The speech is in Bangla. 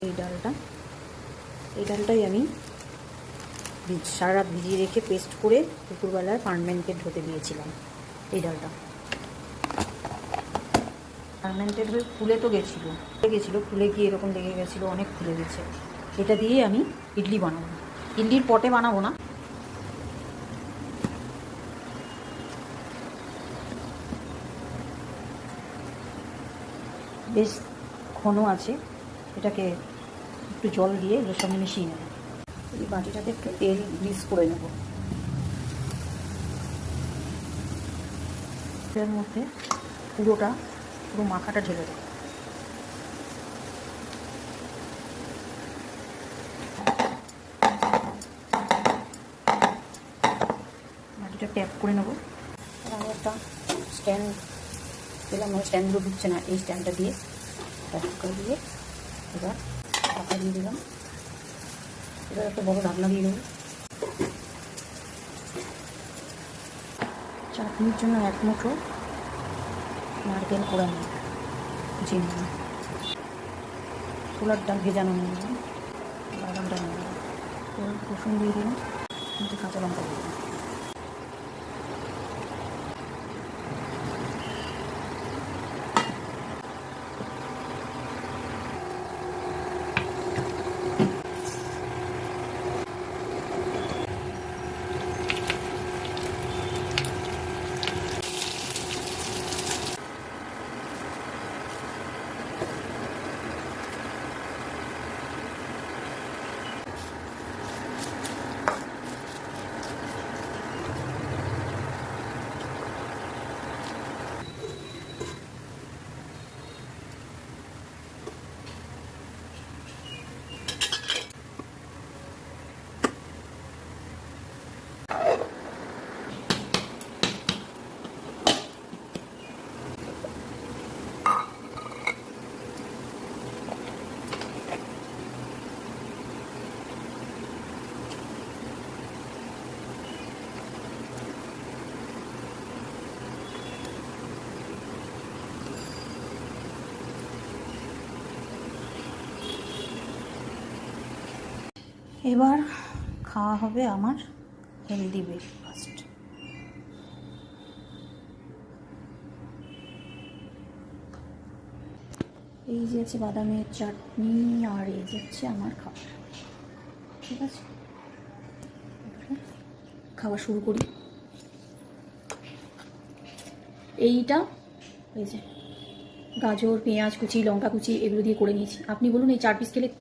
এই ডালটাই আমি সারা রাত ভিজিয়ে রেখে পেস্ট করে দুপুরবেলায় ফার্মেন্টেড হতে দিয়েছিলাম। এই ডালটা ফার্মেন্টেড হয়ে ফুলে তো গেছিলো, ফুলে গিয়ে এরকম লেগে গেছিলো, অনেক ফুলে গেছে। এটা দিয়ে আমি ইডলি বানাবো। ইডলির পটে বানাবো না, বেশ ঘন আছে। এটাকে একটু জল দিয়ে এর সঙ্গে মিশিয়ে নেব। এই বাটিটাতে একটু তেল গ্রিস করে নেব। এর মধ্যে পুরো মাখাটা ঢেলে দেবো। বাটিটা ট্যাপ করে নেব। আমি একটা স্ট্যান্ড দিলাম, স্ট্যান্ডগুলো ঢুকছে না, এই স্ট্যান্ডটা দিয়ে ট্যাপ করে দিয়ে এবার ঢাকা দিয়ে দিলাম। এবার একটা বড় ঢাকনা দিয়ে দেবো। চাটনির জন্য 1 মুঠো নারকেল কোড়া নিই, চিনি, ছোলার ডাল ভেজানো নিয়ে নিলাম, বাদামটা নিয়ে নিলাম, রসুন দিয়ে দিলাম, কিন্তু কাঁচা লঙ্কা দিয়ে দিলাম। এবার খাওয়া হবে আমার হেলদি ব্রেকফাস্ট। এই যে আছে বাদামের চাটনি, আর এই যে হচ্ছে আমার খাবার। ঠিক আছে, খাওয়া শুরু করি। এইটা এই যে গাজর, পেঁয়াজ কুচি, লঙ্কা কুচি এগুলো দিয়ে করে নিয়েছি। আপনি বলুন এই 4 পিস খেলে